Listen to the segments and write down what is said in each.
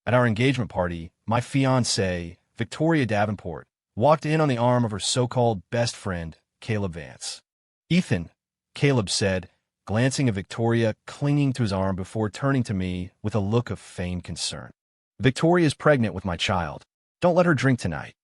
At our engagement party, my fiancée, Victoria Davenport, walked in on the arm of her so-called best friend, Caleb Vance. "Ethan," Caleb said, glancing at Victoria clinging to his arm before turning to me with a look of feigned concern. "Victoria's pregnant with my child. Don't let her drink tonight."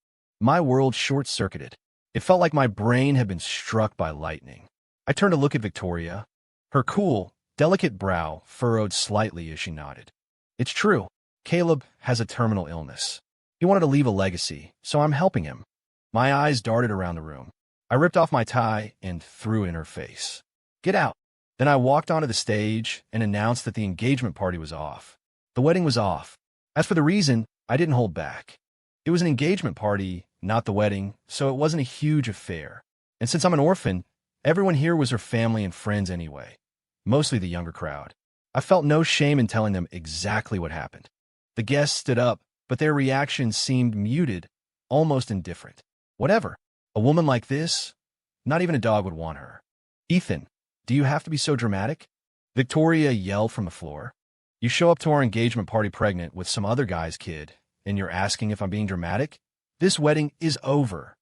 My world short-circuited. It felt like my brain had been struck by lightning. I turned to look at Victoria. Her cool, delicate brow furrowed slightly as she nodded. "It's true. Caleb has a terminal illness. He wanted to leave a legacy, so I'm helping him." My eyes darted around the room. I ripped off my tie and threw it in her face. "Get out." Then I walked onto the stage and announced that the engagement party was off. The wedding was off. As for the reason, I didn't hold back. It was an engagement party, not the wedding, so it wasn't a huge affair. And since I'm an orphan, everyone here was her family and friends anyway, mostly the younger crowd. I felt no shame in telling them exactly what happened. The guests stood up, but their reactions seemed muted, almost indifferent. Whatever. A woman like this, not even a dog would want her. "Ethan, do you have to be so dramatic?" Victoria yelled from the floor. "You show up to our engagement party pregnant with some other guy's kid, and you're asking if I'm being dramatic? This wedding is over."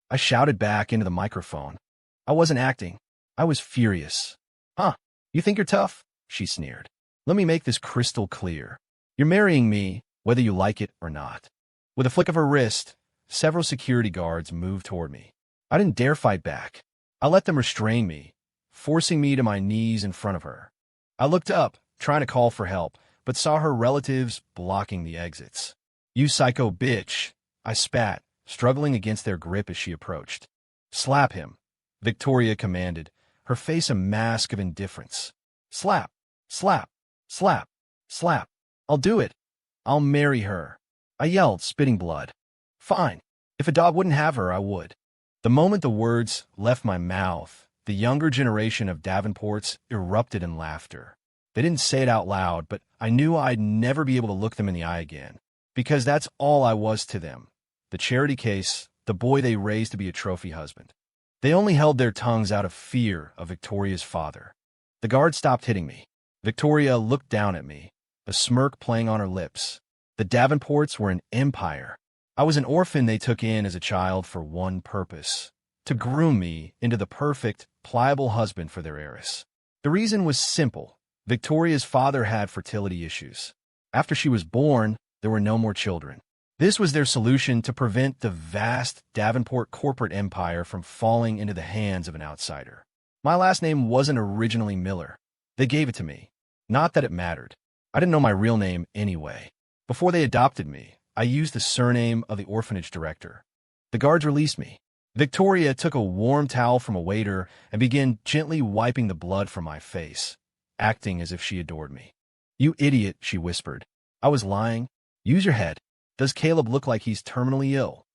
I shouted back into the microphone. I wasn't acting. I was furious. "Huh, you think you're tough?" she sneered. "Let me make this crystal clear. You're marrying me, whether you like it or not." With a flick of her wrist, several security guards moved toward me. I didn't dare fight back. I let them restrain me, forcing me to my knees in front of her. I looked up, trying to call for help, but saw her relatives blocking the exits. "You psycho bitch," I spat, struggling against their grip as she approached. "Slap him," Victoria commanded, her face a mask of indifference. "Slap, slap, slap, slap. I'll do it. I'll marry her," I yelled, spitting blood. "Fine. If a dog wouldn't have her, I would." The moment the words left my mouth, the younger generation of Davenports erupted in laughter. They didn't say it out loud, but I knew I'd never be able to look them in the eye again, because that's all I was to them. The charity case, the boy they raised to be a trophy husband. They only held their tongues out of fear of Victoria's father. The guard stopped hitting me. Victoria looked down at me, a smirk playing on her lips. The Davenports were an empire. I was an orphan they took in as a child for one purpose: to groom me into the perfect, pliable husband for their heiress. The reason was simple. Victoria's father had fertility issues. After she was born, there were no more children. This was their solution to prevent the vast Davenport corporate empire from falling into the hands of an outsider. My last name wasn't originally Miller. They gave it to me. Not that it mattered. I didn't know my real name anyway. Before they adopted me, I used the surname of the orphanage director. The guards released me. Victoria took a warm towel from a waiter and began gently wiping the blood from my face, acting as if she adored me. "You idiot," she whispered. I was lying. "Use your head. Does Caleb look like he's terminally ill?"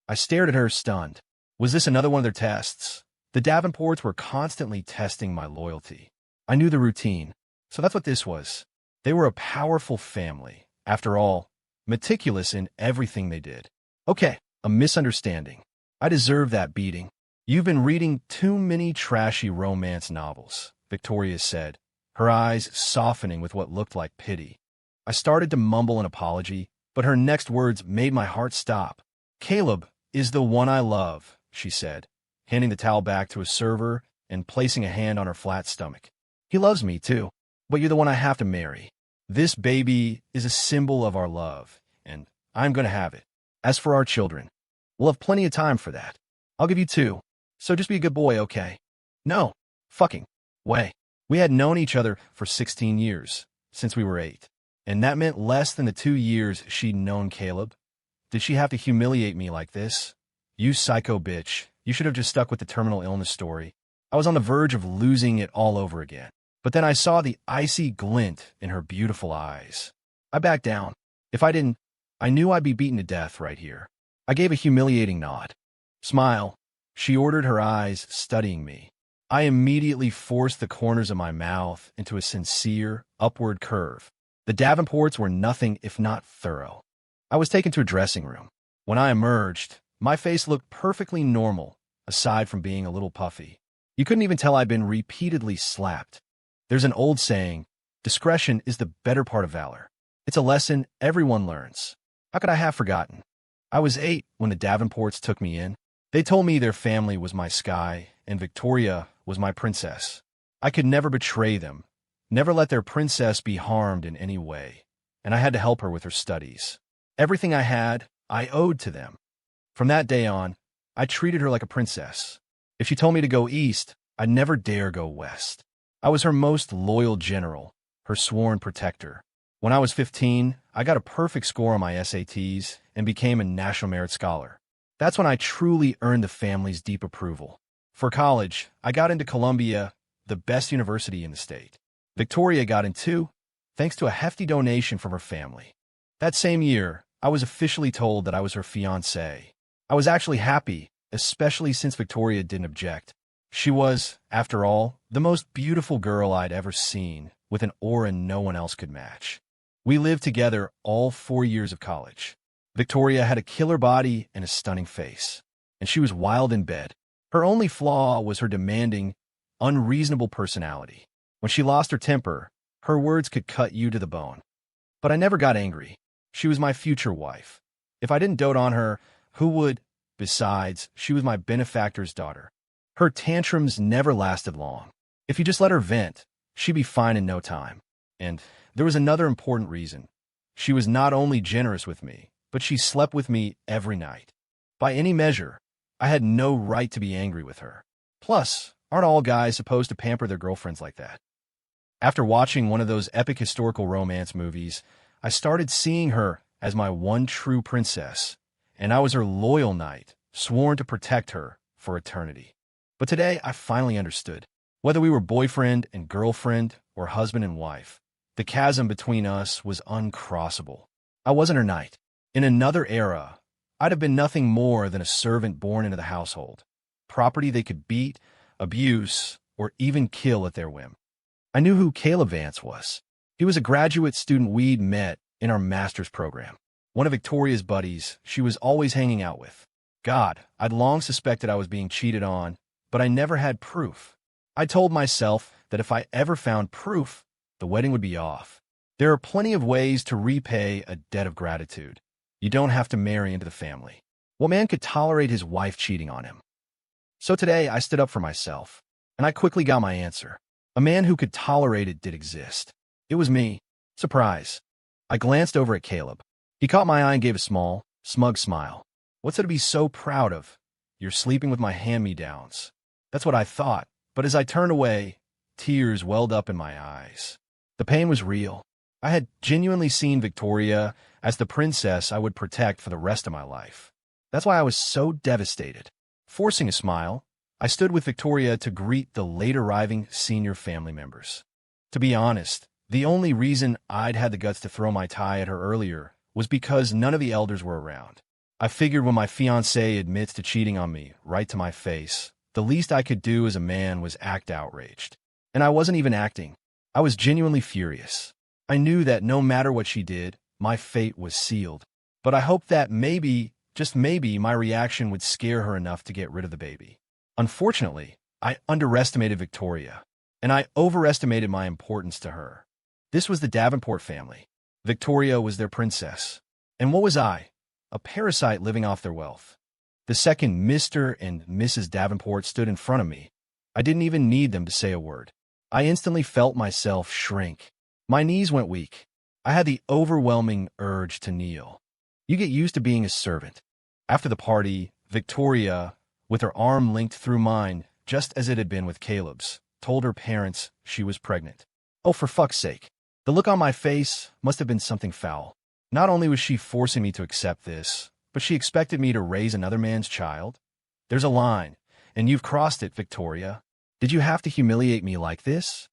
I stared at her, stunned. Was this another one of their tests? The Davenports were constantly testing my loyalty. I knew the routine, so that's what this was. They were a powerful family, after all, meticulous in everything they did. "Okay, a misunderstanding. I deserve that beating." "You've been reading too many trashy romance novels," Victoria said, her eyes softening with what looked like pity. I started to mumble an apology, but her next words made my heart stop. "Caleb is the one I love," she said, handing the towel back to a server and placing a hand on her flat stomach. "He loves me, too, but you're the one I have to marry. This baby is a symbol of our love, and I'm going to have it. As for our children, we'll have plenty of time for that. I'll give you 2, so just be a good boy, okay?" "No fucking way." We had known each other for 16 years, since we were 8, and that meant less than the 2 years she'd known Caleb. Did she have to humiliate me like this? "You psycho bitch. You should have just stuck with the terminal illness story." I was on the verge of losing it all over again. But then I saw the icy glint in her beautiful eyes. I backed down. If I didn't, I knew I'd be beaten to death right here. I gave a humiliating nod. "Smile," she ordered, her eyes studying me. I immediately forced the corners of my mouth into a sincere, upward curve. The Davenports were nothing if not thorough. I was taken to a dressing room. When I emerged, my face looked perfectly normal, aside from being a little puffy. You couldn't even tell I'd been repeatedly slapped. There's an old saying, discretion is the better part of valor. It's a lesson everyone learns. How could I have forgotten? I was 8 when the Davenports took me in. They told me their family was my sky and Victoria was my princess. I could never betray them, never let their princess be harmed in any way, and I had to help her with her studies. Everything I had, I owed to them. From that day on, I treated her like a princess. If she told me to go east, I'd never dare go west. I was her most loyal general, her sworn protector. When I was 15, I got a perfect score on my SATs and became a National Merit Scholar. That's when I truly earned the family's deep approval. For college, I got into Columbia, the best university in the state. Victoria got in too, thanks to a hefty donation from her family. That same year, I was officially told that I was her fiancé. I was actually happy, especially since Victoria didn't object. She was, after all, the most beautiful girl I'd ever seen, with an aura no one else could match. We lived together all 4 years of college. Victoria had a killer body and a stunning face, and she was wild in bed. Her only flaw was her demanding, unreasonable personality. When she lost her temper, her words could cut you to the bone. But I never got angry. She was my future wife. If I didn't dote on her, who would? Besides, she was my benefactor's daughter. Her tantrums never lasted long. If you just let her vent, she'd be fine in no time. And there was another important reason. She was not only generous with me, but she slept with me every night. By any measure, I had no right to be angry with her. Plus, aren't all guys supposed to pamper their girlfriends like that? After watching one of those epic historical romance movies, I started seeing her as my one true princess, and I was her loyal knight, sworn to protect her for eternity. But today, I finally understood. Whether we were boyfriend and girlfriend or husband and wife, the chasm between us was uncrossable. I wasn't her knight. In another era, I'd have been nothing more than a servant born into the household, property they could beat, abuse, or even kill at their whim. I knew who Caleb Vance was. He was a graduate student we'd met in our master's program. One of Victoria's buddies she was always hanging out with. God, I'd long suspected I was being cheated on, but I never had proof. I told myself that if I ever found proof, the wedding would be off. There are plenty of ways to repay a debt of gratitude. You don't have to marry into the family. What man could tolerate his wife cheating on him? So today, I stood up for myself, and I quickly got my answer. A man who could tolerate it did exist. It was me. Surprise. I glanced over at Caleb. He caught my eye and gave a small, smug smile. What's it to be so proud of? You're sleeping with my hand-me-downs. That's what I thought, but as I turned away, tears welled up in my eyes. The pain was real. I had genuinely seen Victoria as the princess I would protect for the rest of my life. That's why I was so devastated. Forcing a smile, I stood with Victoria to greet the late-arriving senior family members. To be honest, the only reason I'd had the guts to throw my tie at her earlier was because none of the elders were around. I figured when my fiancé admits to cheating on me right to my face, the least I could do as a man was act outraged. And I wasn't even acting. I was genuinely furious. I knew that no matter what she did, my fate was sealed. But I hoped that maybe, just maybe, my reaction would scare her enough to get rid of the baby. Unfortunately, I underestimated Victoria, and I overestimated my importance to her. This was the Davenport family. Victoria was their princess. And what was I? A parasite living off their wealth. The second Mr. and Mrs. Davenport stood in front of me, I didn't even need them to say a word. I instantly felt myself shrink. My knees went weak. I had the overwhelming urge to kneel. You get used to being a servant. After the party, Victoria, with her arm linked through mine, just as it had been with Caleb's, told her parents she was pregnant. Oh, for fuck's sake. The look on my face must have been something foul. Not only was she forcing me to accept this, but she expected me to raise another man's child. There's a line, and you've crossed it, Victoria. Did you have to humiliate me like this?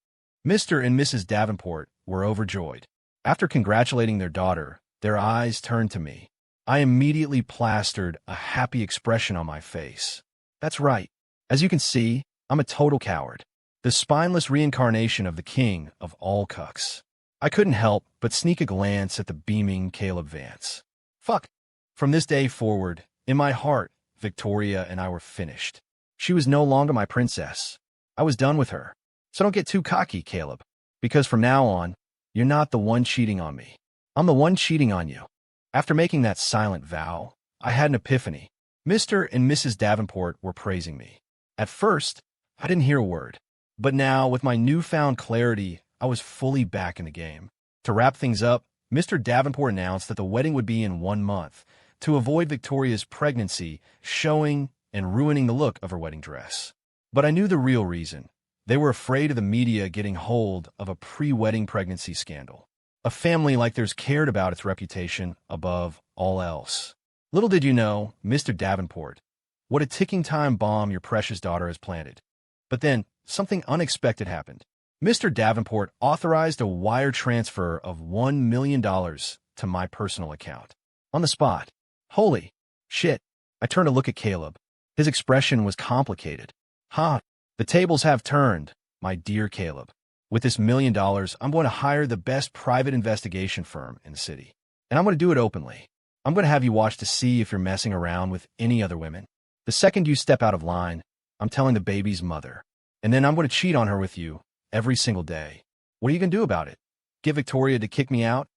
Mr. and Mrs. Davenport were overjoyed. After congratulating their daughter, their eyes turned to me. I immediately plastered a happy expression on my face. That's right. As you can see, I'm a total coward. The spineless reincarnation of the king of all cucks. I couldn't help but sneak a glance at the beaming Caleb Vance. Fuck. From this day forward, in my heart, Victoria and I were finished. She was no longer my princess. I was done with her. So don't get too cocky, Caleb, because from now on, you're not the one cheating on me. I'm the one cheating on you. After making that silent vow, I had an epiphany. Mr. and Mrs. Davenport were praising me. At first, I didn't hear a word. But now, with my newfound clarity, I was fully back in the game. To wrap things up, Mr. Davenport announced that the wedding would be in 1 month, to avoid Victoria's pregnancy showing and ruining the look of her wedding dress. But I knew the real reason. They were afraid of the media getting hold of a pre-wedding pregnancy scandal. A family like theirs cared about its reputation above all else. Little did you know, Mr. Davenport, what a ticking time bomb your precious daughter has planted. But then, something unexpected happened. Mr. Davenport authorized a wire transfer of $1 million to my personal account. On the spot. Holy shit. I turned to look at Caleb. His expression was complicated. The tables have turned, my dear Caleb. With this $1 million, I'm going to hire the best private investigation firm in the city. And I'm going to do it openly. I'm going to have you watch to see if you're messing around with any other women. The second you step out of line, I'm telling the baby's mother. And then I'm going to cheat on her with you every single day. What are you going to do about it? Get Victoria to kick me out?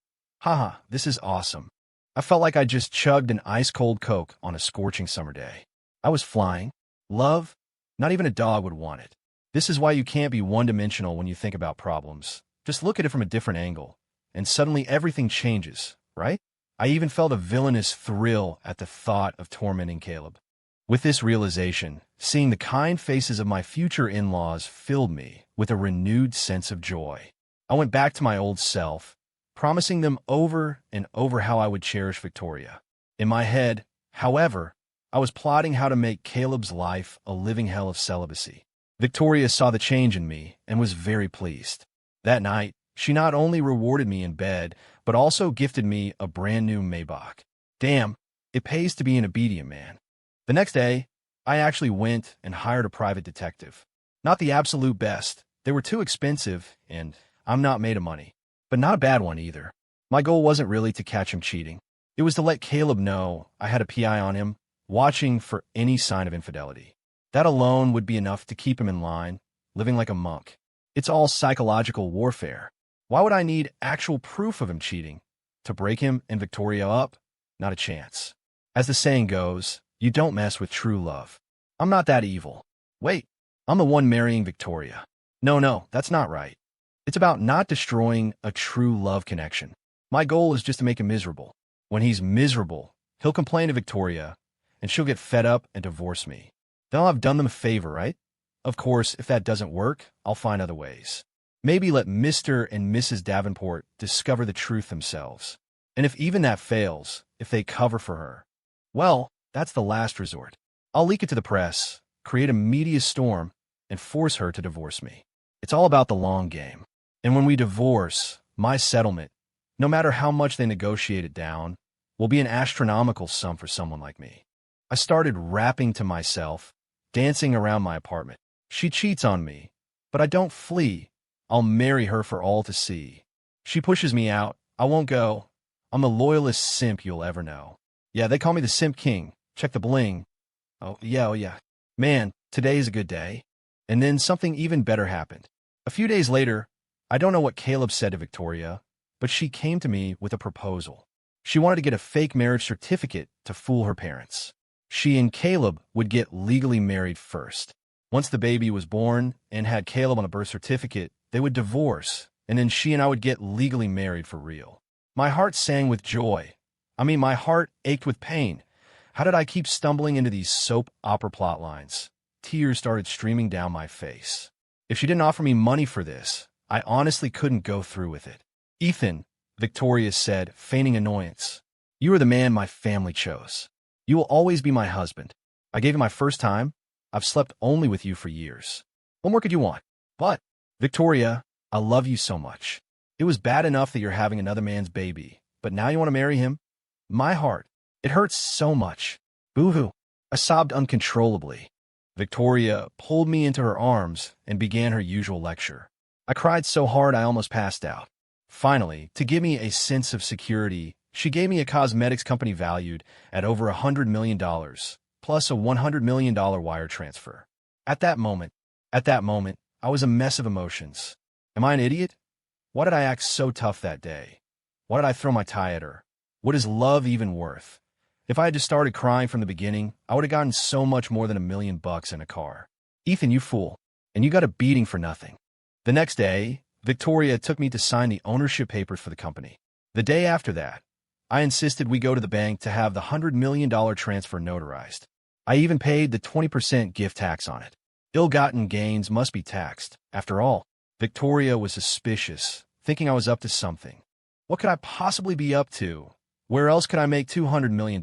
This is awesome. I felt like I just chugged an ice-cold Coke on a scorching summer day. I was flying. Love? Not even a dog would want it. This is why you can't be one-dimensional when you think about problems. Just look at it from a different angle, and suddenly everything changes, right? I even felt a villainous thrill at the thought of tormenting Caleb. With this realization, seeing the kind faces of my future in-laws filled me with a renewed sense of joy. I went back to my old self, promising them over and over how I would cherish Victoria. In my head, however, I was plotting how to make Caleb's life a living hell of celibacy. Victoria saw the change in me and was very pleased. That night, she not only rewarded me in bed, but also gifted me a brand new Maybach. Damn, it pays to be an obedient man. The next day, I actually went and hired a private detective. Not the absolute best. They were too expensive, and I'm not made of money. But not a bad one either. My goal wasn't really to catch him cheating. It was to let Caleb know I had a PI on him, watching for any sign of infidelity. That alone would be enough to keep him in line, living like a monk. It's all psychological warfare. Why would I need actual proof of him cheating? To break him and Victoria up? Not a chance. As the saying goes, you don't mess with true love. I'm not that evil. Wait, I'm the one marrying Victoria. No, that's not right. It's about not destroying a true love connection. My goal is just to make him miserable. When he's miserable, he'll complain to Victoria, and she'll get fed up and divorce me. Then I'll have done them a favor, right? Of course, if that doesn't work, I'll find other ways. Maybe let Mr. and Mrs. Davenport discover the truth themselves. And if even that fails, if they cover for her, well, that's the last resort. I'll leak it to the press, create a media storm, and force her to divorce me. It's all about the long game. And when we divorce, my settlement, no matter how much they negotiate it down, will be an astronomical sum for someone like me. I started rapping to myself, dancing around my apartment. She cheats on me, but I don't flee. I'll marry her for all to see. She pushes me out. I won't go. I'm the loyalest simp you'll ever know. Yeah, they call me the Simp King. Check the bling. Oh yeah. Man, today's a good day. And then something even better happened. A few days later, I don't know what Caleb said to Victoria, but she came to me with a proposal. She wanted to get a fake marriage certificate to fool her parents. She and Caleb would get legally married first. Once the baby was born and had Caleb on a birth certificate, they would divorce, and then she and I would get legally married for real. My heart sang with joy. My heart ached with pain. How did I keep stumbling into these soap opera plot lines? Tears started streaming down my face. If she didn't offer me money for this, I honestly couldn't go through with it. Ethan, Victoria said, feigning annoyance, you are the man my family chose. You will always be my husband. I gave you my first time. I've slept only with you for years. What more could you want? But, Victoria, I love you so much. It was bad enough that you're having another man's baby, but now you want to marry him? My heart, it hurts so much. Boo-hoo. I sobbed uncontrollably. Victoria pulled me into her arms and began her usual lecture. I cried so hard I almost passed out. Finally, to give me a sense of security, she gave me a cosmetics company valued at over $100 million, plus a $100 million wire transfer. At that moment, I was a mess of emotions. Am I an idiot? Why did I act so tough that day? Why did I throw my tie at her? What is love even worth? If I had just started crying from the beginning, I would have gotten so much more than $1 million in a car. Ethan, you fool. And you got a beating for nothing. The next day, Victoria took me to sign the ownership papers for the company. The day after that, I insisted we go to the bank to have the $100 million transfer notarized. I even paid the 20% gift tax on it. Ill-gotten gains must be taxed. After all, Victoria was suspicious, thinking I was up to something. What could I possibly be up to? Where else could I make $200 million?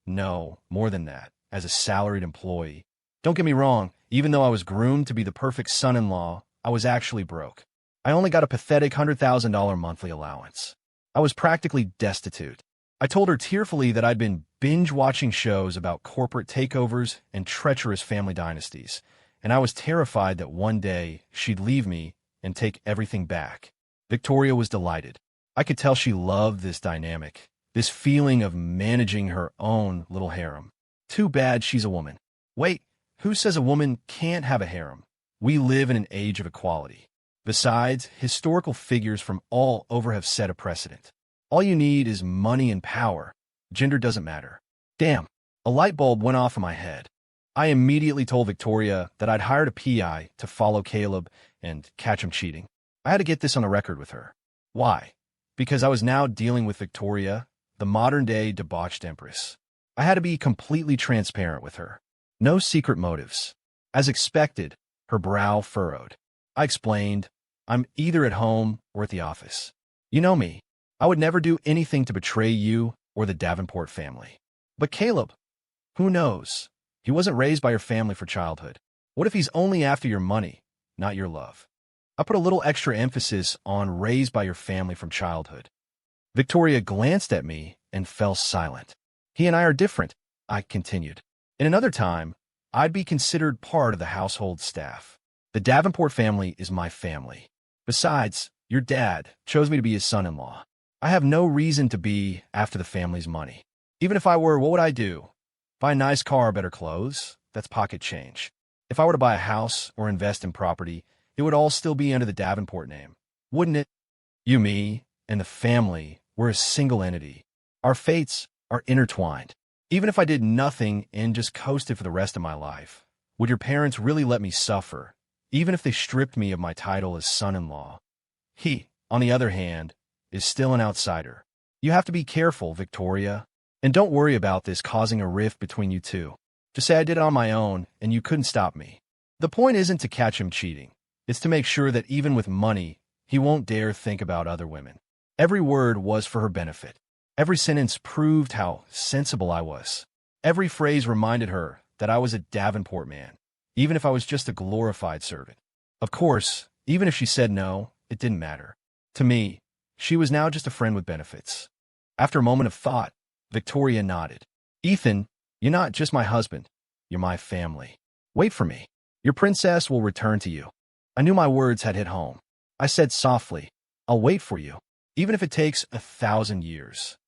No, more than that, as a salaried employee. Don't get me wrong, even though I was groomed to be the perfect son-in-law, I was actually broke. I only got a pathetic $100,000 monthly allowance. I was practically destitute. I told her tearfully that I'd been binge-watching shows about corporate takeovers and treacherous family dynasties, and I was terrified that one day she'd leave me and take everything back. Victoria was delighted. I could tell she loved this dynamic, this feeling of managing her own little harem. Too bad she's a woman. Wait, who says a woman can't have a harem? We live in an age of equality. Besides, historical figures from all over have set a precedent. All you need is money and power. Gender doesn't matter. Damn, a light bulb went off in my head. I immediately told Victoria that I'd hired a PI to follow Caleb and catch him cheating. I had to get this on the record with her. Why? Because I was now dealing with Victoria, the modern-day debauched empress. I had to be completely transparent with her. No secret motives. As expected, her brow furrowed. I explained, I'm either at home or at the office. You know me. I would never do anything to betray you or the Davenport family. But Caleb, who knows? He wasn't raised by your family for childhood. What if he's only after your money, not your love? I put a little extra emphasis on raised by your family from childhood. Victoria glanced at me and fell silent. He and I are different, I continued. In another time, I'd be considered part of the household staff. The Davenport family is my family. Besides, your dad chose me to be his son-in-law. I have no reason to be after the family's money. Even if I were, what would I do? Buy a nice car or better clothes? That's pocket change. If I were to buy a house or invest in property, it would all still be under the Davenport name, wouldn't it? You, me, and the family were a single entity. Our fates are intertwined. Even if I did nothing and just coasted for the rest of my life, would your parents really let me suffer, even if they stripped me of my title as son-in-law? He, on the other hand, is still an outsider. You have to be careful, Victoria. And don't worry about this causing a rift between you two. Just say I did it on my own, and you couldn't stop me. The point isn't to catch him cheating. It's to make sure that even with money, he won't dare think about other women. Every word was for her benefit. Every sentence proved how sensible I was. Every phrase reminded her that I was a Davenport man, even if I was just a glorified servant. Of course, even if she said no, it didn't matter. To me, she was now just a friend with benefits. After a moment of thought, Victoria nodded. Ethan, you're not just my husband. You're my family. Wait for me. Your princess will return to you. I knew my words had hit home. I said softly, I'll wait for you, even if it takes 1,000 years.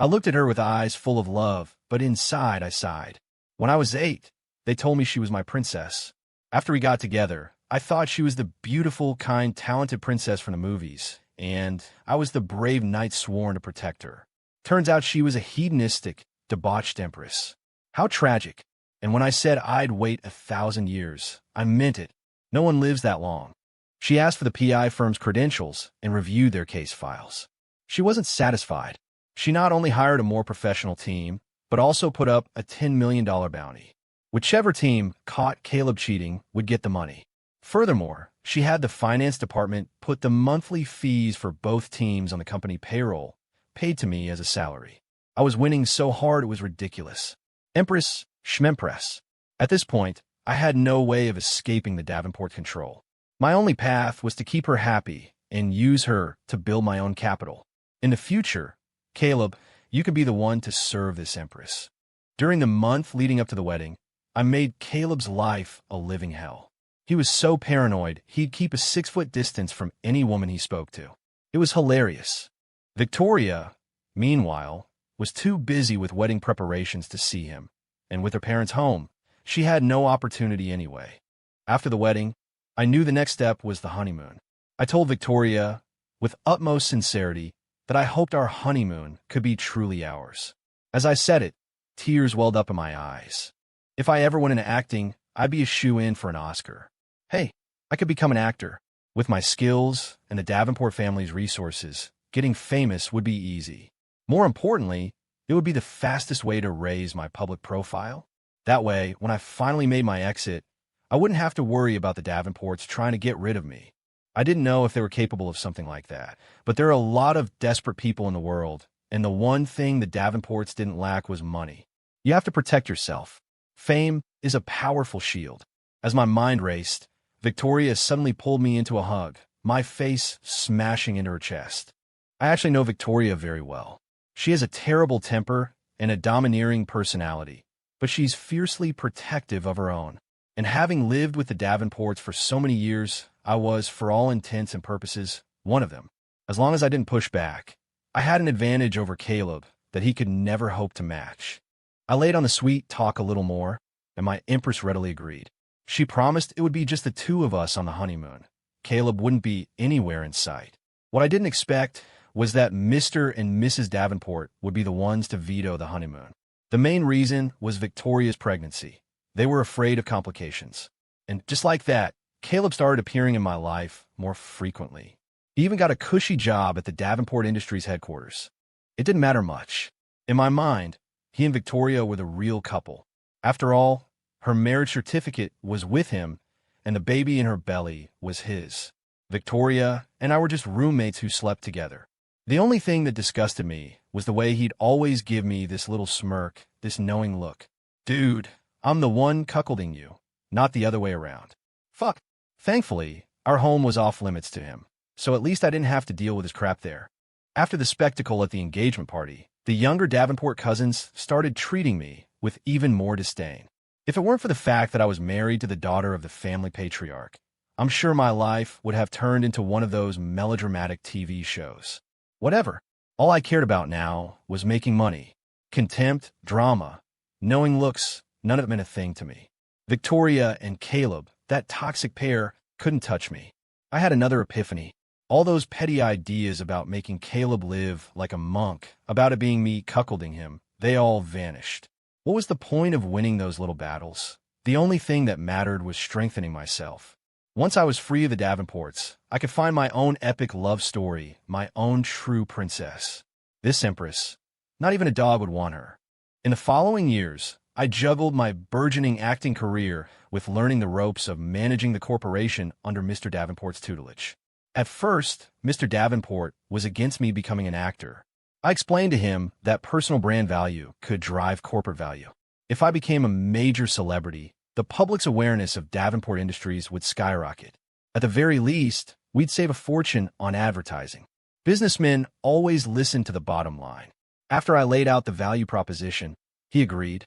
I looked at her with eyes full of love, but inside I sighed. When I was 8, they told me she was my princess. After we got together, I thought she was the beautiful, kind, talented princess from the movies, and I was the brave knight sworn to protect her. Turns out she was a hedonistic, debauched empress. How tragic. And when I said I'd wait 1,000 years, I meant it. No one lives that long. She asked for the PI firm's credentials and reviewed their case files. She wasn't satisfied. She not only hired a more professional team, but also put up a $10 million bounty. Whichever team caught Caleb cheating would get the money. Furthermore, she had the finance department put the monthly fees for both teams on the company payroll, paid to me as a salary. I was winning so hard it was ridiculous. Empress, Schmempress. At this point, I had no way of escaping the Davenport control. My only path was to keep her happy and use her to build my own capital. In the future, Caleb, you could be the one to serve this empress. During the month leading up to the wedding, I made Caleb's life a living hell. He was so paranoid, he'd keep a 6-foot distance from any woman he spoke to. It was hilarious. Victoria, meanwhile, was too busy with wedding preparations to see him, and with her parents home, she had no opportunity anyway. After the wedding, I knew the next step was the honeymoon. I told Victoria, with utmost sincerity, that I hoped our honeymoon could be truly ours. As I said it, tears welled up in my eyes. If I ever went into acting, I'd be a shoo-in for an Oscar. Hey, I could become an actor. With my skills and the Davenport family's resources, getting famous would be easy. More importantly, it would be the fastest way to raise my public profile. That way, when I finally made my exit, I wouldn't have to worry about the Davenports trying to get rid of me. I didn't know if they were capable of something like that, but there are a lot of desperate people in the world, and the one thing the Davenports didn't lack was money. You have to protect yourself. Fame is a powerful shield. As my mind raced, Victoria suddenly pulled me into a hug, my face smashing into her chest. I actually know Victoria very well. She has a terrible temper and a domineering personality, but she's fiercely protective of her own. And having lived with the Davenports for so many years, I was, for all intents and purposes, one of them. As long as I didn't push back, I had an advantage over Caleb that he could never hope to match. I laid on the sweet talk a little more, and my empress readily agreed. She promised it would be just the two of us on the honeymoon. Caleb wouldn't be anywhere in sight. What I didn't expect was that Mr. and Mrs. Davenport would be the ones to veto the honeymoon. The main reason was Victoria's pregnancy. They were afraid of complications. And just like that, Caleb started appearing in my life more frequently. He even got a cushy job at the Davenport Industries headquarters. It didn't matter much. In my mind, he and Victoria were the real couple. After all, her marriage certificate was with him, and the baby in her belly was his. Victoria and I were just roommates who slept together. The only thing that disgusted me was the way he'd always give me this little smirk, this knowing look. Dude, I'm the one cuckolding you, not the other way around. Fuck. Thankfully, our home was off limits to him, so at least I didn't have to deal with his crap there. After the spectacle at the engagement party, the younger Davenport cousins started treating me with even more disdain. If it weren't for the fact that I was married to the daughter of the family patriarch, I'm sure my life would have turned into one of those melodramatic TV shows. Whatever. All I cared about now was making money. Contempt, drama, knowing looks, none of it meant a thing to me. Victoria and Caleb, that toxic pair, couldn't touch me. I had another epiphany. All those petty ideas about making Caleb live like a monk, about it being me cuckolding him, they all vanished. What was the point of winning those little battles? The only thing that mattered was strengthening myself. Once I was free of the Davenports, I could find my own epic love story, my own true princess. This empress, not even a dog would want her. In the following years, I juggled my burgeoning acting career with learning the ropes of managing the corporation under Mr. Davenport's tutelage. At first, Mr. Davenport was against me becoming an actor. I explained to him that personal brand value could drive corporate value. If I became a major celebrity, the public's awareness of Davenport Industries would skyrocket. At the very least, we'd save a fortune on advertising. Businessmen always listen to the bottom line. After I laid out the value proposition, he agreed.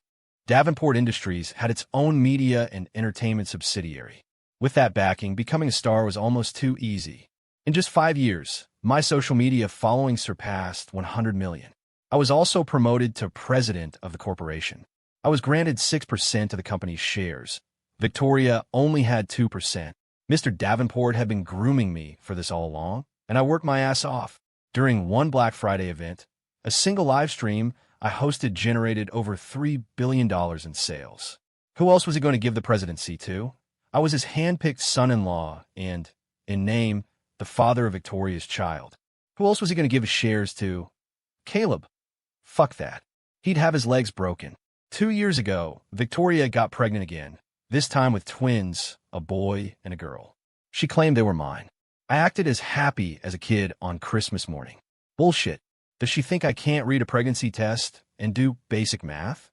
Davenport Industries had its own media and entertainment subsidiary. With that backing, becoming a star was almost too easy. In just 5 years, my social media following surpassed 100 million. I was also promoted to president of the corporation. I was granted 6% of the company's shares. Victoria only had 2%. Mr. Davenport had been grooming me for this all along, and I worked my ass off. During one Black Friday event, a single live stream I hosted generated over $3 billion in sales. Who else was he going to give the presidency to? I was his hand-picked son-in-law and, in name, the father of Victoria's child. Who else was he going to give his shares to? Caleb. Fuck that. He'd have his legs broken. 2 years ago, Victoria got pregnant again, this time with twins, a boy and a girl. She claimed they were mine. I acted as happy as a kid on Christmas morning. Bullshit. Does she think I can't read a pregnancy test and do basic math?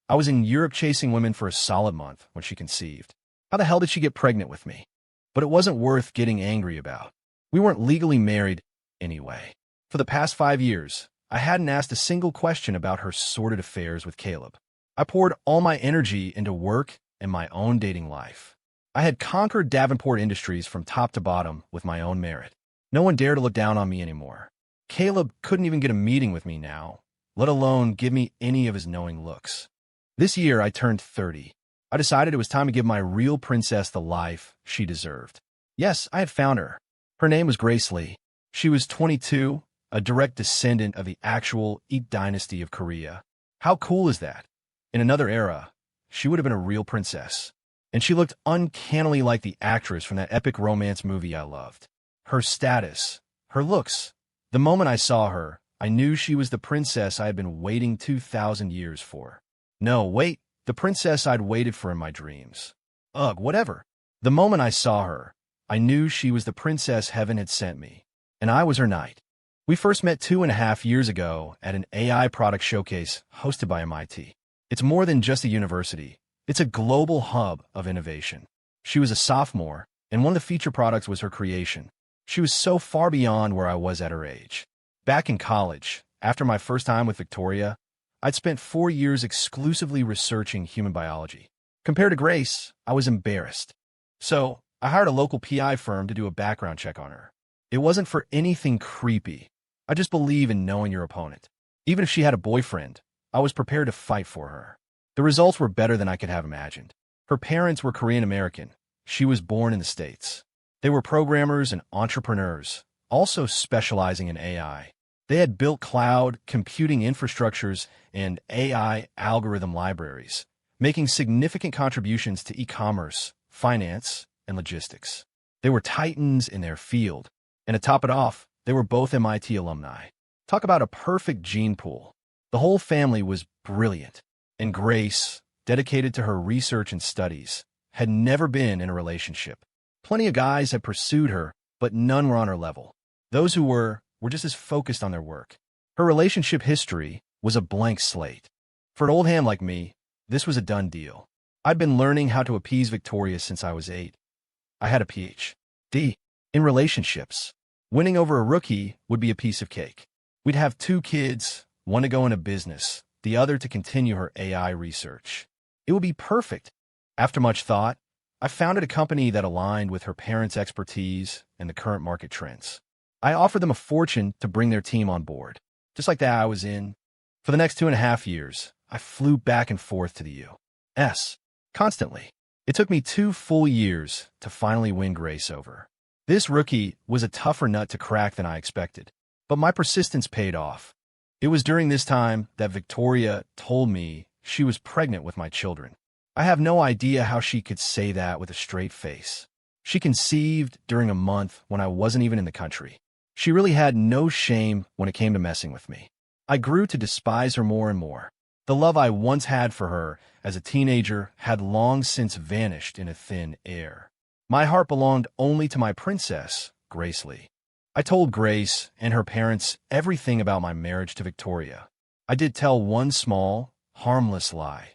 I was in Europe chasing women for a solid month when she conceived. How the hell did she get pregnant with me? But it wasn't worth getting angry about. We weren't legally married anyway. For the past 5 years, I hadn't asked a single question about her sordid affairs with Caleb. I poured all my energy into work and my own dating life. I had conquered Davenport Industries from top to bottom with my own merit. No one dared to look down on me anymore. Caleb couldn't even get a meeting with me now, let alone give me any of his knowing looks. This year, I turned 30. I decided it was time to give my real princess the life she deserved. Yes, I had found her. Her name was Grace Lee. She was 22, a direct descendant of the actual Eat dynasty of Korea. How cool is that? In another era, she would have been a real princess. And she looked uncannily like the actress from that epic romance movie I loved. Her status, her looks. The moment I saw her, I knew she was the princess I had been waiting 2,000 years for. No, wait, the princess I'd waited for in my dreams. Ugh, whatever. The moment I saw her, I knew she was the princess heaven had sent me, and I was her knight. We first met 2.5 years ago at an AI product showcase hosted by MIT. It's more than just a university. It's a global hub of innovation. She was a sophomore, and one of the feature products was her creation. She was so far beyond where I was at her age. Back in college, after my first time with Victoria, I'd spent 4 years exclusively researching human biology. Compared to Grace, I was embarrassed. So, I hired a local PI firm to do a background check on her. It wasn't for anything creepy. I just believe in knowing your opponent. Even if she had a boyfriend, I was prepared to fight for her. The results were better than I could have imagined. Her parents were Korean American. She was born in the States. They were programmers and entrepreneurs, also specializing in AI. They had built cloud computing infrastructures and AI algorithm libraries, making significant contributions to e-commerce, finance, and logistics. They were titans in their field, and to top it off, they were both MIT alumni. Talk about a perfect gene pool. The whole family was brilliant, and Grace, dedicated to her research and studies, had never been in a relationship. Plenty of guys had pursued her, but none were on her level. Those who were just as focused on their work. Her relationship history was a blank slate. For an old hand like me, this was a done deal. I'd been learning how to appease Victoria since I was 8. I had a PhD in relationships. Winning over a rookie would be a piece of cake. We'd have 2 kids, one to go into business, the other to continue her AI research. It would be perfect. After much thought, I founded a company that aligned with her parents' expertise and the current market trends. I offered them a fortune to bring their team on board. Just like that I was in. For the next 2.5 years, I flew back and forth to the U.S. constantly. It took me 2 full years to finally win Grace over. This rookie was a tougher nut to crack than I expected, but my persistence paid off. It was during this time that Victoria told me she was pregnant with my children. I have no idea how she could say that with a straight face. She conceived during a month when I wasn't even in the country. She really had no shame when it came to messing with me. I grew to despise her more and more. The love I once had for her as a teenager had long since vanished in a thin air. My heart belonged only to my princess, Grace Lee. I told Grace and her parents everything about my marriage to Victoria. I did tell one small, harmless lie,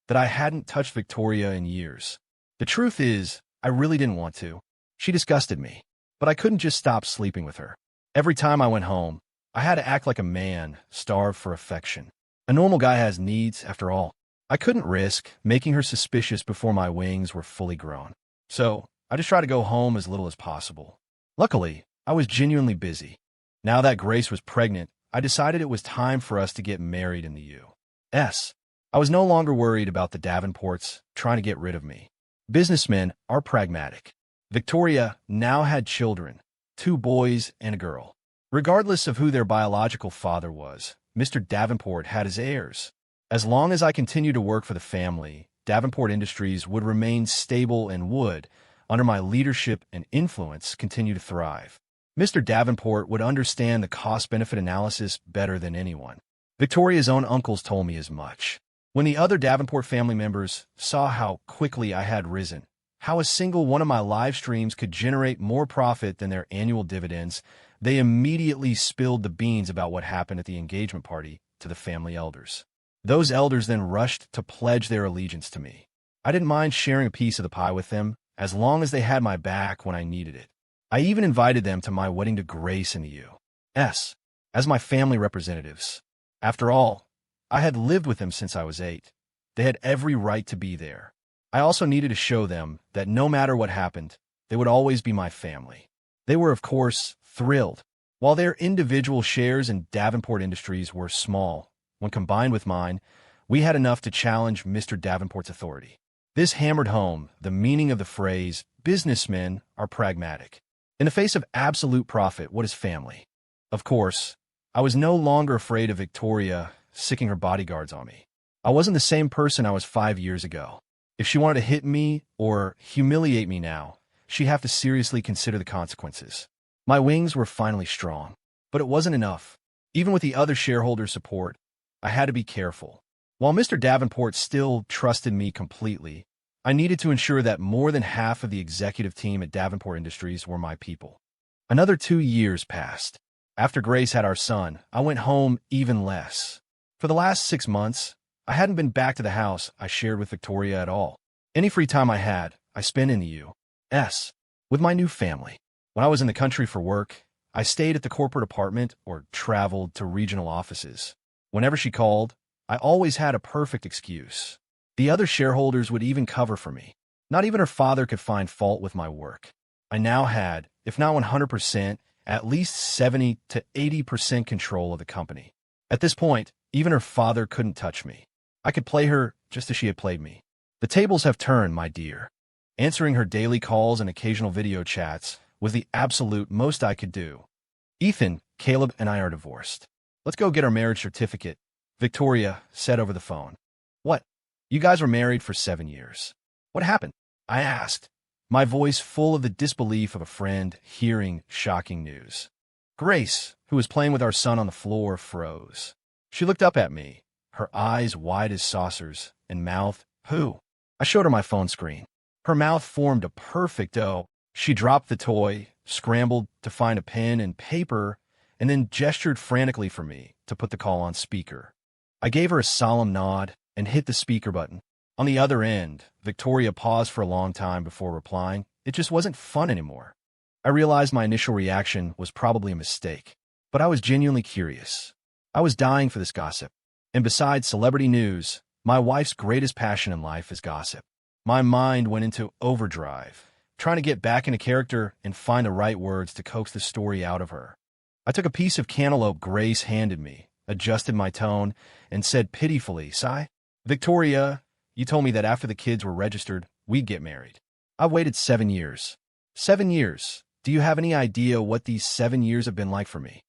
that I hadn't touched Victoria in years. The truth is, I really didn't want to. She disgusted me, but I couldn't just stop sleeping with her. Every time I went home, I had to act like a man, starved for affection. A normal guy has needs, after all. I couldn't risk making her suspicious before my wings were fully grown. So, I just tried to go home as little as possible. Luckily, I was genuinely busy. Now that Grace was pregnant, I decided it was time for us to get married in the U.S. I was no longer worried about the Davenports trying to get rid of me. Businessmen are pragmatic. Victoria now had children, 2 boys and a girl. Regardless of who their biological father was, Mr. Davenport had his heirs. As long as I continued to work for the family, Davenport Industries would remain stable and would, under my leadership and influence, continue to thrive. Mr. Davenport would understand the cost-benefit analysis better than anyone. Victoria's own uncles told me as much. When the other Davenport family members saw how quickly I had risen, how a single one of my live streams could generate more profit than their annual dividends, they immediately spilled the beans about what happened at the engagement party to the family elders. Those elders then rushed to pledge their allegiance to me. I didn't mind sharing a piece of the pie with them, as long as they had my back when I needed it. I even invited them to my wedding to Grace in the U.S. as my family representatives. After all, I had lived with them since I was 8. They had every right to be there. I also needed to show them that no matter what happened, they would always be my family. They were, of course, thrilled. While their individual shares in Davenport Industries were small, when combined with mine, we had enough to challenge Mr. Davenport's authority. This hammered home the meaning of the phrase, businessmen are pragmatic. In the face of absolute profit, what is family? Of course, I was no longer afraid of Victoria sicking her bodyguards on me. I wasn't the same person I was 5 years ago. If she wanted to hit me or humiliate me now, she'd have to seriously consider the consequences. My wings were finally strong, but it wasn't enough. Even with the other shareholders' support, I had to be careful. While Mr. Davenport still trusted me completely, I needed to ensure that more than half of the executive team at Davenport Industries were my people. Another 2 years passed. After Grace had our son, I went home even less. For the last 6 months, I hadn't been back to the house I shared with Victoria at all. Any free time I had, I spent in the U.S. with my new family. When I was in the country for work, I stayed at the corporate apartment or traveled to regional offices. Whenever she called, I always had a perfect excuse. The other shareholders would even cover for me. Not even her father could find fault with my work. I now had, if not 100%, at least 70 to 80% control of the company. At this point, even her father couldn't touch me. I could play her just as she had played me. The tables have turned, my dear. Answering her daily calls and occasional video chats was the absolute most I could do. Ethan, Caleb, and I are divorced. Let's go get our marriage certificate, Victoria said over the phone. What? You guys were married for 7 years. What happened? I asked, my voice full of the disbelief of a friend hearing shocking news. Grace, who was playing with our son on the floor, froze. She looked up at me, her eyes wide as saucers, and mouth, "Who?" I showed her my phone screen. Her mouth formed a perfect O. She dropped the toy, scrambled to find a pen and paper, and then gestured frantically for me to put the call on speaker. I gave her a solemn nod and hit the speaker button. On the other end, Victoria paused for a long time before replying. It just wasn't fun anymore. I realized my initial reaction was probably a mistake, but I was genuinely curious. I was dying for this gossip. And besides celebrity news, my wife's greatest passion in life is gossip. My mind went into overdrive, trying to get back into character and find the right words to coax the story out of her. I took a piece of cantaloupe Grace handed me, adjusted my tone, and said pitifully, "Sigh, Victoria, you told me that after the kids were registered, we'd get married. I've waited 7 years. 7 years. Do you have any idea what these 7 years have been like for me?"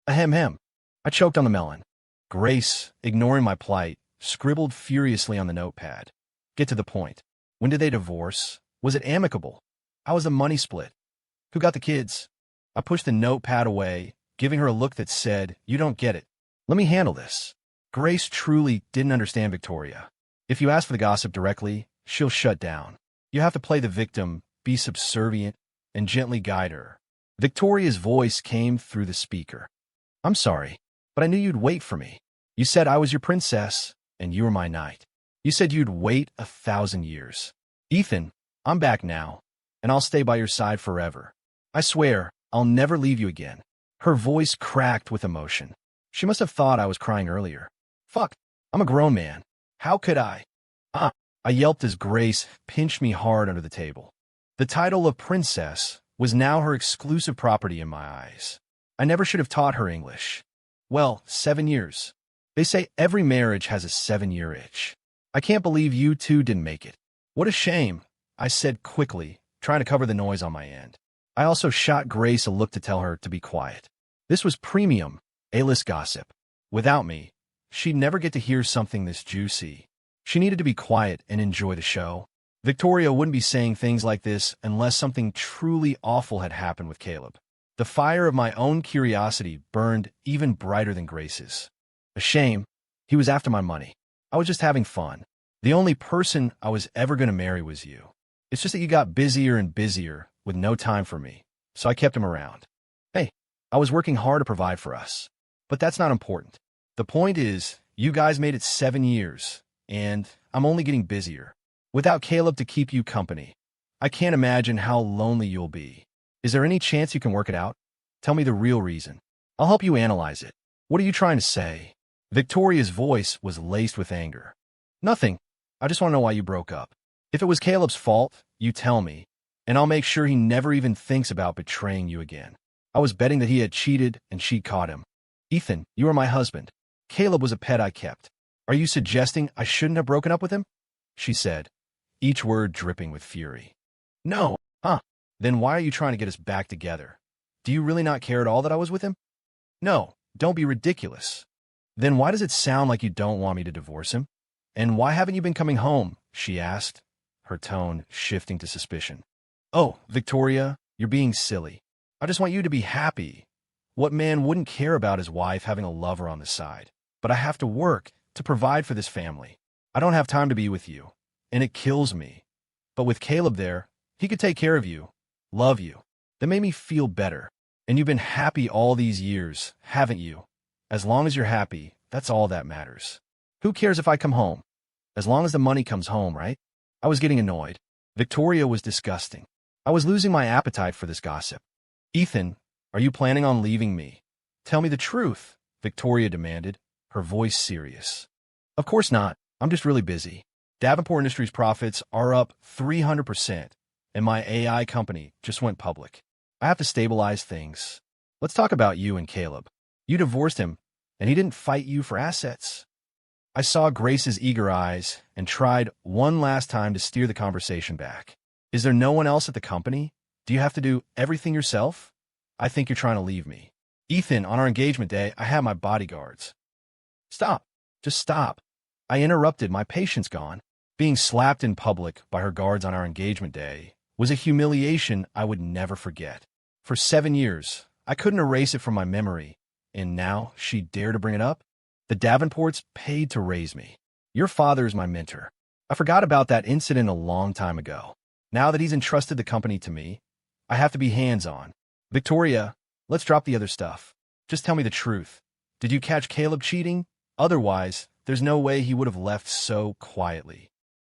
Ahem. I choked on the melon. Grace, ignoring my plight, scribbled furiously on the notepad. Get to the point. When did they divorce? Was it amicable? How was the money split? Who got the kids? I pushed the notepad away, giving her a look that said, "You don't get it. Let me handle this." Grace truly didn't understand Victoria. If you ask for the gossip directly, she'll shut down. You have to play the victim, be subservient, and gently guide her. Victoria's voice came through the speaker. "I'm sorry, but I knew you'd wait for me. You said I was your princess, and you were my knight. You said you'd wait 1,000 years. Ethan, I'm back now, and I'll stay by your side forever. I swear, I'll never leave you again." Her voice cracked with emotion. She must have thought I was crying earlier. Fuck, I'm a grown man. How could I? I yelped as Grace pinched me hard under the table. The title of princess was now her exclusive property in my eyes. I never should have taught her English. Well, 7 years. They say every marriage has a 7-year itch. I can't believe you two didn't make it. What a shame, I said quickly, trying to cover the noise on my end. I also shot Grace a look to tell her to be quiet. This was premium, A-list gossip. Without me, she'd never get to hear something this juicy. She needed to be quiet and enjoy the show. Victoria wouldn't be saying things like this unless something truly awful had happened with Caleb. The fire of my own curiosity burned even brighter than Grace's. A shame. He was after my money. I was just having fun. The only person I was ever going to marry was you. It's just that you got busier and busier with no time for me, so I kept him around. Hey, I was working hard to provide for us. But that's not important. The point is, you guys made it 7 years, and I'm only getting busier. Without Caleb to keep you company, I can't imagine how lonely you'll be. Is there any chance you can work it out? Tell me the real reason. I'll help you analyze it. What are you trying to say? Victoria's voice was laced with anger. Nothing. I just want to know why you broke up. If it was Caleb's fault, you tell me, and I'll make sure he never even thinks about betraying you again. I was betting that he had cheated and she caught him. Ethan, you are my husband. Caleb was a pet I kept. Are you suggesting I shouldn't have broken up with him? She said, each word dripping with fury. No. Then why are you trying to get us back together? Do you really not care at all that I was with him? No. Don't be ridiculous. Then why does it sound like you don't want me to divorce him? And why haven't you been coming home? She asked, her tone shifting to suspicion. Oh, Victoria, you're being silly. I just want you to be happy. What man wouldn't care about his wife having a lover on the side? But I have to work to provide for this family. I don't have time to be with you, and it kills me. But with Caleb there, he could take care of you, love you. That made me feel better. And you've been happy all these years, haven't you? As long as you're happy, that's all that matters. Who cares if I come home? As long as the money comes home, right? I was getting annoyed. Victoria was disgusting. I was losing my appetite for this gossip. Ethan, are you planning on leaving me? Tell me the truth, Victoria demanded, her voice serious. Of course not. I'm just really busy. Davenport Industries' profits are up 300%, and my AI company just went public. I have to stabilize things. Let's talk about you and Caleb. You divorced him, and he didn't fight you for assets. I saw Grace's eager eyes and tried one last time to steer the conversation back. Is there no one else at the company? Do you have to do everything yourself? I think you're trying to leave me. Ethan, on our engagement day, I had my bodyguards. Stop. Just stop. I interrupted, my patience gone. Being slapped in public by her guards on our engagement day was a humiliation I would never forget. For 7 years, I couldn't erase it from my memory, and now she dared to bring it up? The Davenports paid to raise me. Your father is my mentor. I forgot about that incident a long time ago. Now that he's entrusted the company to me, I have to be hands-on. Victoria, let's drop the other stuff. Just tell me the truth. Did you catch Caleb cheating? Otherwise, there's no way he would have left so quietly.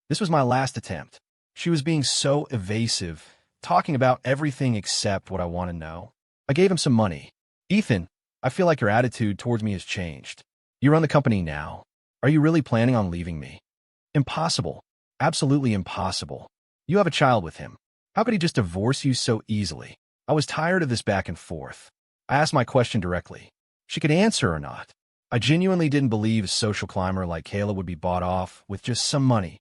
This was my last attempt. She was being so evasive, talking about everything except what I want to know. I gave him some money. Ethan, I feel like your attitude towards me has changed. You run the company now. Are you really planning on leaving me? Impossible. Absolutely impossible. You have a child with him. How could he just divorce you so easily? I was tired of this back and forth. I asked my question directly. She could answer or not. I genuinely didn't believe a social climber like Caleb would be bought off with just some money.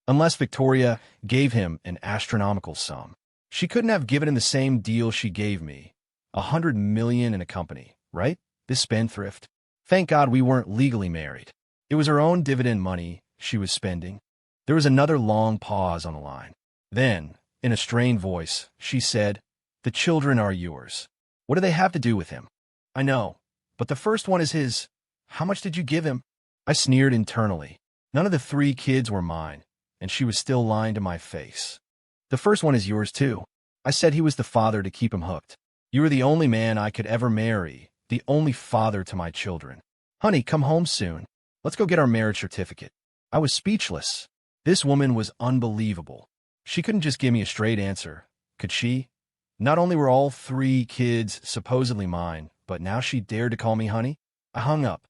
Unless Victoria gave him an astronomical sum. She couldn't have given him the same deal she gave me. $100 million in a company, right? This spendthrift. Thank God we weren't legally married. It was her own dividend money she was spending. There was another long pause on the line. Then, in a strained voice, she said, "The children are yours. What do they have to do with him?" I know, but the first one is his. How much did you give him? I sneered internally. None of the 3 kids were mine, and she was still lying to my face. The first one is yours too. I said he was the father to keep him hooked. You were the only man I could ever marry, the only father to my children. Honey, come home soon. Let's go get our marriage certificate. I was speechless. This woman was unbelievable. She couldn't just give me a straight answer, could she? Not only were all 3 kids supposedly mine, but now she dared to call me honey? I hung up.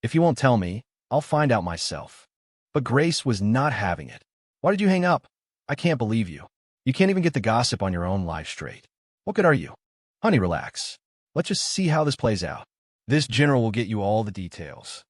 If you won't tell me, I'll find out myself. But Grace was not having it. Why did you hang up? I can't believe you. You can't even get the gossip on your own life straight. What good are you? Honey, relax. Let's just see how this plays out. This general will get you all the details.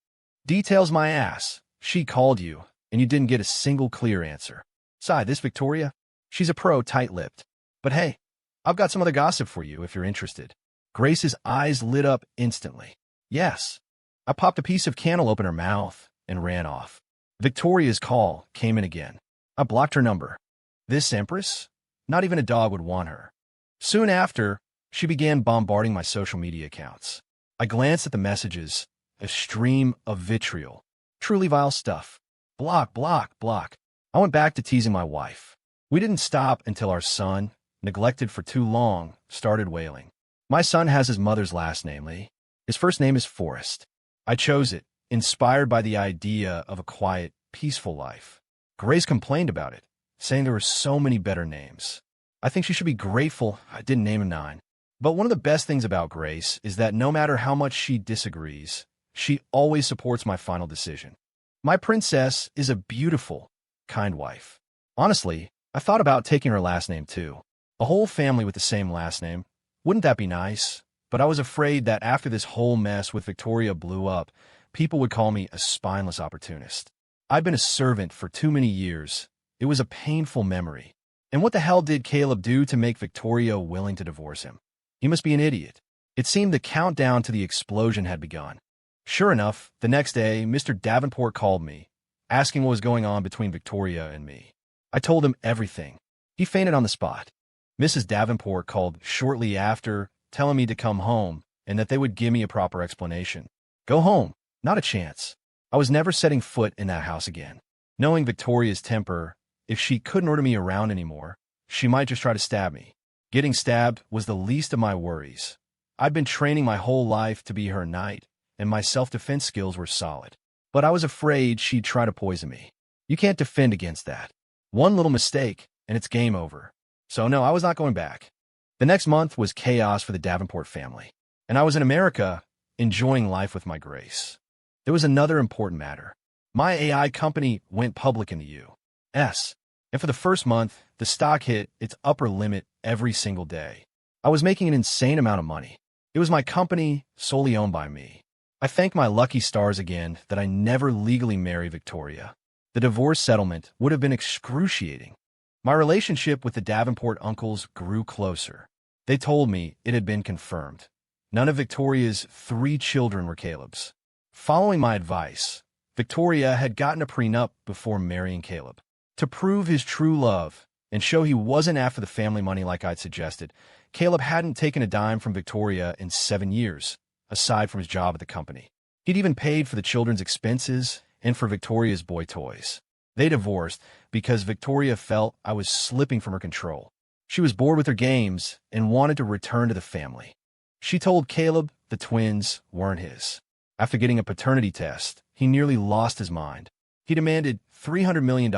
Details my ass. She called you, and you didn't get a single clear answer. Sigh, this Victoria? She's a pro, tight-lipped. But hey, I've got some other gossip for you if you're interested. Grace's eyes lit up instantly. Yes. I popped a piece of cantaloupe in her mouth and ran off. Victoria's call came in again. I blocked her number. This empress? Not even a dog would want her. Soon after, she began bombarding my social media accounts. I glanced at the messages, a stream of vitriol. Truly vile stuff. Block, block, block. I went back to teasing my wife. We didn't stop until our son, neglected for too long, started wailing. My son has his mother's last name, Lee. His first name is Forrest. I chose it, inspired by the idea of a quiet, peaceful life. Grace complained about it, saying there were so many better names. I think she should be grateful I didn't name him 9. But one of the best things about Grace is that no matter how much she disagrees, she always supports my final decision. My princess is a beautiful, kind wife. Honestly, I thought about taking her last name too. A whole family with the same last name. Wouldn't that be nice? But I was afraid that after this whole mess with Victoria blew up, people would call me a spineless opportunist. I'd been a servant for too many years. It was a painful memory. And what the hell did Caleb do to make Victoria willing to divorce him? He must be an idiot. It seemed the countdown to the explosion had begun. Sure enough, the next day, Mr. Davenport called me, asking what was going on between Victoria and me. I told him everything. He fainted on the spot. Mrs. Davenport called shortly after, telling me to come home and that they would give me a proper explanation. Go home? Not a chance. I was never setting foot in that house again. Knowing Victoria's temper, if she couldn't order me around anymore, she might just try to stab me. Getting stabbed was the least of my worries. I'd been training my whole life to be her knight, and my self-defense skills were solid. But I was afraid she'd try to poison me. You can't defend against that. One little mistake, and it's game over. So no, I was not going back. The next month was chaos for the Davenport family, and I was in America, enjoying life with my Grace. There was another important matter. My AI company went public in the U.S., and for the first month, the stock hit its upper limit every single day. I was making an insane amount of money. It was my company, solely owned by me. I thank my lucky stars again that I never legally married Victoria. The divorce settlement would have been excruciating. My relationship with the Davenport uncles grew closer. They told me it had been confirmed. None of Victoria's 3 children were Caleb's. Following my advice, Victoria had gotten a prenup before marrying Caleb. To prove his true love and show he wasn't after the family money like I'd suggested, Caleb hadn't taken a dime from Victoria in 7 years, aside from his job at the company. He'd even paid for the children's expenses and for Victoria's boy toys. They divorced because Victoria felt I was slipping from her control. She was bored with her games and wanted to return to the family. She told Caleb the twins weren't his. After getting a paternity test, he nearly lost his mind. He demanded $300 million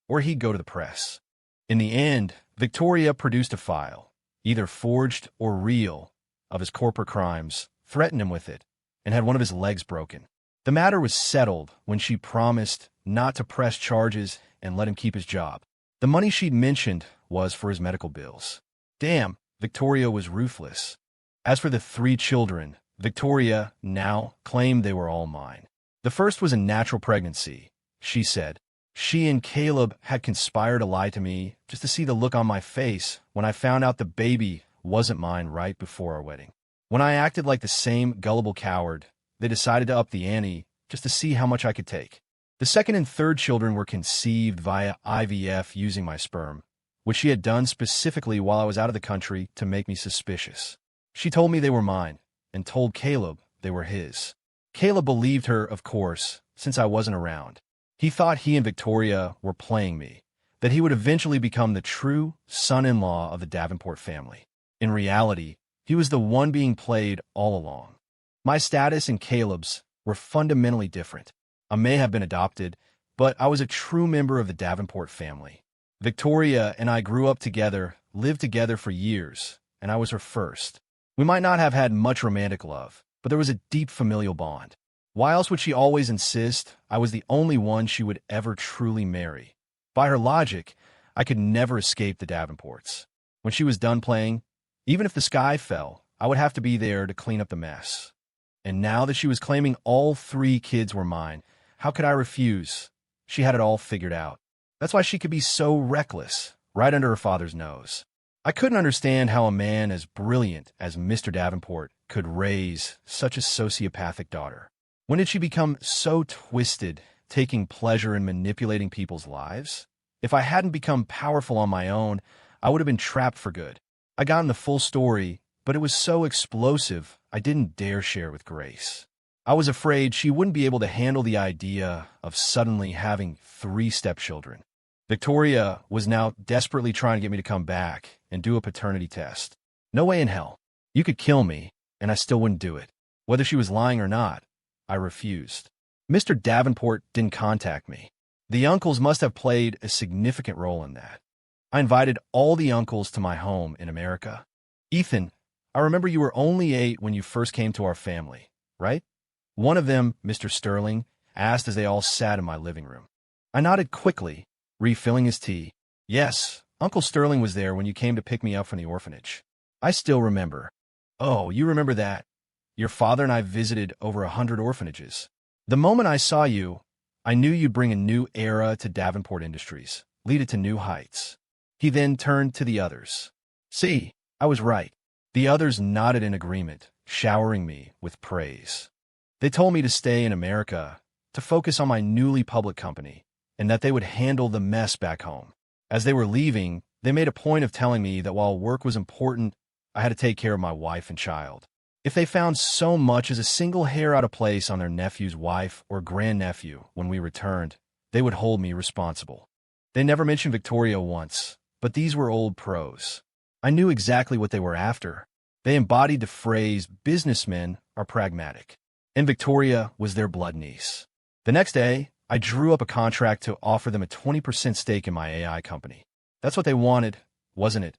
or he'd go to the press. In the end, Victoria produced a file, either forged or real, of his corporate crimes, threatened him with it, and had one of his legs broken. The matter was settled when she promised not to press charges and let him keep his job. The money she'd mentioned was for his medical bills. Damn, Victoria was ruthless. As for the 3 children, Victoria now claimed they were all mine. The first was a natural pregnancy, she said. She and Caleb had conspired to lie to me just to see the look on my face when I found out the baby wasn't mine right before our wedding. When I acted like the same gullible coward, they decided to up the ante just to see how much I could take. The second and third children were conceived via IVF using my sperm, which she had done specifically while I was out of the country to make me suspicious. She told me they were mine, and told Caleb they were his. Caleb believed her, of course, since I wasn't around. He thought he and Victoria were playing me, that he would eventually become the true son-in-law of the Davenport family. In reality, he was the one being played all along. My status and Caleb's were fundamentally different. I may have been adopted, but I was a true member of the Davenport family. Victoria and I grew up together, lived together for years, and I was her first. We might not have had much romantic love, but there was a deep familial bond. Why else would she always insist I was the only one she would ever truly marry? By her logic, I could never escape the Davenports. When she was done playing, even if the sky fell, I would have to be there to clean up the mess. And now that she was claiming all 3 kids were mine, how could I refuse? She had it all figured out. That's why she could be so reckless, right under her father's nose. I couldn't understand how a man as brilliant as Mr. Davenport could raise such a sociopathic daughter. When did she become so twisted, taking pleasure in manipulating people's lives? If I hadn't become powerful on my own, I would have been trapped for good. I got in the full story, but it was so explosive, I didn't dare share with Grace. I was afraid she wouldn't be able to handle the idea of suddenly having 3 stepchildren. Victoria was now desperately trying to get me to come back and do a paternity test. No way in hell. You could kill me, and I still wouldn't do it. Whether she was lying or not, I refused. Mr. Davenport didn't contact me. The uncles must have played a significant role in that. I invited all the uncles to my home in America. Ethan, I remember you were only 8 when you first came to our family, right? One of them, Mr. Sterling, asked as they all sat in my living room. I nodded quickly, refilling his tea. Yes, Uncle Sterling was there when you came to pick me up from the orphanage. I still remember. Oh, you remember that? Your father and I visited over 100 orphanages. The moment I saw you, I knew you'd bring a new era to Davenport Industries, lead it to new heights. He then turned to the others. See, I was right. The others nodded in agreement, showering me with praise. They told me to stay in America, to focus on my newly public company, and that they would handle the mess back home. As they were leaving, they made a point of telling me that while work was important, I had to take care of my wife and child. If they found so much as a single hair out of place on their nephew's wife or grandnephew when we returned, they would hold me responsible. They never mentioned Victoria once, but these were old pros. I knew exactly what they were after. They embodied the phrase, businessmen are pragmatic. And Victoria was their blood niece. The next day, I drew up a contract to offer them a 20% stake in my AI company. That's what they wanted, wasn't it?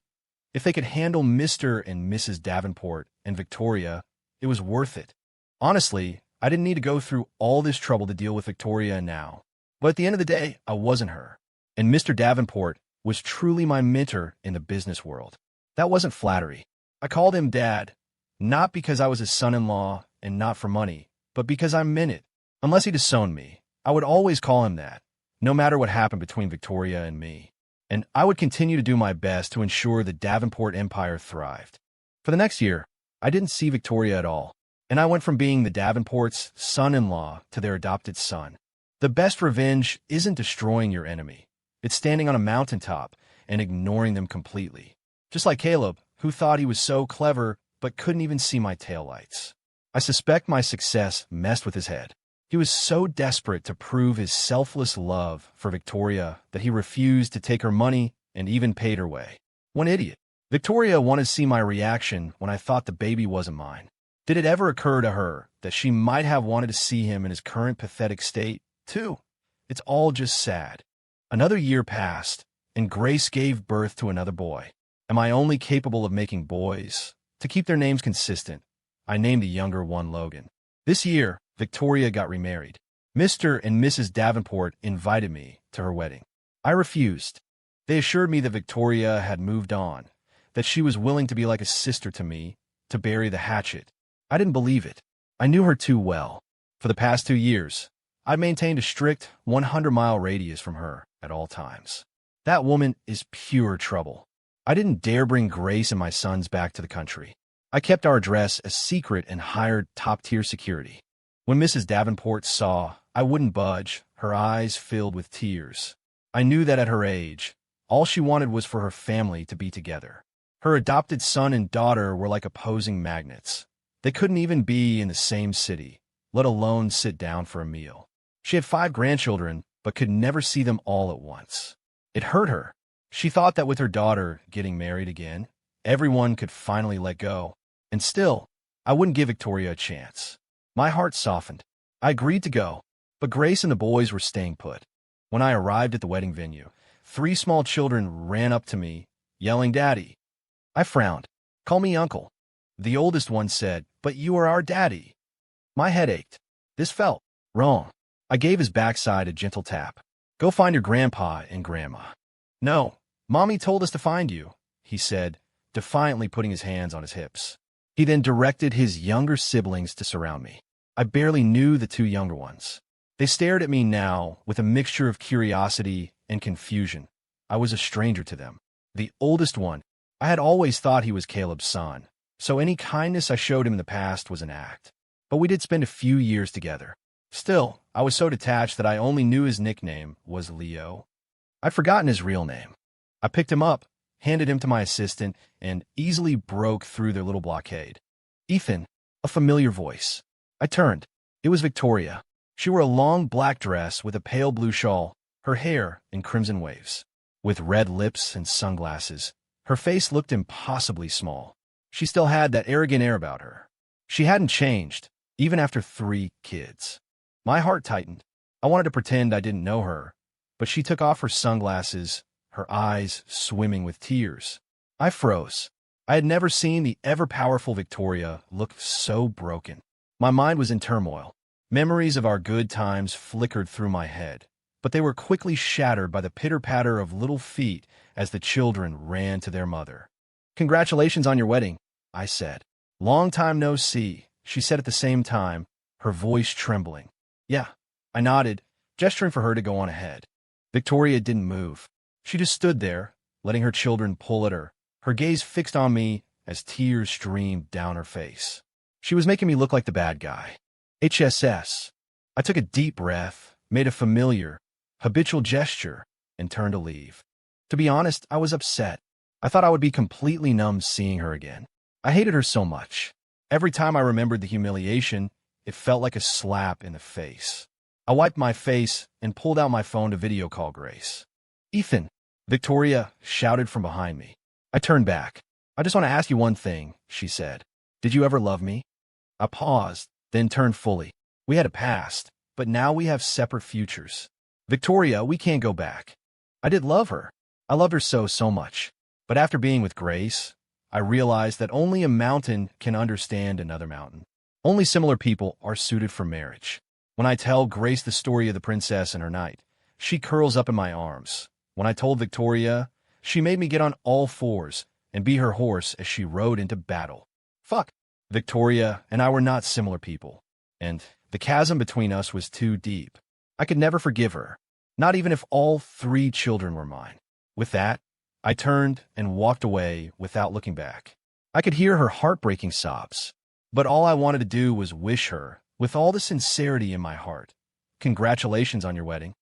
If they could handle Mr. and Mrs. Davenport and Victoria, it was worth it. Honestly, I didn't need to go through all this trouble to deal with Victoria now. But at the end of the day, I wasn't her. And Mr. Davenport was truly my mentor in the business world. That wasn't flattery. I called him Dad, not because I was his son-in-law and not for money, but because I meant it. Unless he disowned me, I would always call him that, no matter what happened between Victoria and me. And I would continue to do my best to ensure the Davenport empire thrived. For the next year, I didn't see Victoria at all, and I went from being the Davenports' son-in-law to their adopted son. The best revenge isn't destroying your enemy. It's standing on a mountaintop and ignoring them completely. Just like Caleb, who thought he was so clever but couldn't even see my taillights. I suspect my success messed with his head. He was so desperate to prove his selfless love for Victoria that he refused to take her money and even paid her way. One idiot. Victoria wanted to see my reaction when I thought the baby wasn't mine. Did it ever occur to her that she might have wanted to see him in his current pathetic state, too? It's all just sad. Another year passed, and Grace gave birth to another boy. Am I only capable of making boys? To keep their names consistent, I named the younger one Logan. This year, Victoria got remarried. Mr. and Mrs. Davenport invited me to her wedding. I refused. They assured me that Victoria had moved on, that she was willing to be like a sister to me, to bury the hatchet. I didn't believe it. I knew her too well. For the past 2 years, I maintained a strict 100-mile radius from her at all times. That woman is pure trouble. I didn't dare bring Grace and my sons back to the country. I kept our address a secret and hired top-tier security. When Mrs. Davenport saw I wouldn't budge, her eyes filled with tears. I knew that at her age, all she wanted was for her family to be together. Her adopted son and daughter were like opposing magnets. They couldn't even be in the same city, let alone sit down for a meal. She had 5 grandchildren, but could never see them all at once. It hurt her. She thought that with her daughter getting married again, everyone could finally let go. And still, I wouldn't give Victoria a chance. My heart softened. I agreed to go, but Grace and the boys were staying put. When I arrived at the wedding venue, 3 small children ran up to me, yelling, "Daddy." I frowned. "Call me Uncle." The oldest one said, "But you are our daddy." My head ached. This felt wrong. I gave his backside a gentle tap. "Go find your grandpa and grandma." "No, Mommy told us to find you," he said, defiantly putting his hands on his hips. He then directed his younger siblings to surround me. I barely knew the 2 younger ones. They stared at me now with a mixture of curiosity and confusion. I was a stranger to them. The oldest one, I had always thought he was Caleb's son, so any kindness I showed him in the past was an act. But we did spend a few years together. Still, I was so detached that I only knew his nickname was Leo. I'd forgotten his real name. I picked him up, handed him to my assistant, and easily broke through their little blockade. "Ethan," a familiar voice. I turned. It was Victoria. She wore a long black dress with a pale blue shawl, her hair in crimson waves. With red lips and sunglasses, her face looked impossibly small. She still had that arrogant air about her. She hadn't changed, even after 3 kids. My heart tightened. I wanted to pretend I didn't know her, but she took off her sunglasses, her eyes swimming with tears. I froze. I had never seen the ever-powerful Victoria look so broken. My mind was in turmoil. Memories of our good times flickered through my head, but they were quickly shattered by the pitter-patter of little feet as the children ran to their mother. "Congratulations on your wedding," I said. "Long time no see," she said at the same time, her voice trembling. "Yeah," I nodded, gesturing for her to go on ahead. Victoria didn't move. She just stood there, letting her children pull at her, her gaze fixed on me as tears streamed down her face. She was making me look like the bad guy. HSS. I took a deep breath, made a familiar, habitual gesture, and turned to leave. To be honest, I was upset. I thought I would be completely numb seeing her again. I hated her so much. Every time I remembered the humiliation, it felt like a slap in the face. I wiped my face and pulled out my phone to video call Grace. "Ethan," Victoria shouted from behind me. I turned back. "I just want to ask you one thing," she said. "Did you ever love me?" I paused, then turned fully. "We had a past, but now we have separate futures. Victoria, we can't go back." I did love her. I loved her so much. But after being with Grace, I realized that only a mountain can understand another mountain. Only similar people are suited for marriage. When I tell Grace the story of the princess and her knight, she curls up in my arms. When I told Victoria, she made me get on all fours and be her horse as she rode into battle. Fuck. Victoria and I were not similar people, and the chasm between us was too deep. I could never forgive her, not even if all 3 children were mine. With that, I turned and walked away without looking back. I could hear her heartbreaking sobs, but all I wanted to do was wish her, with all the sincerity in my heart, "Congratulations on your wedding."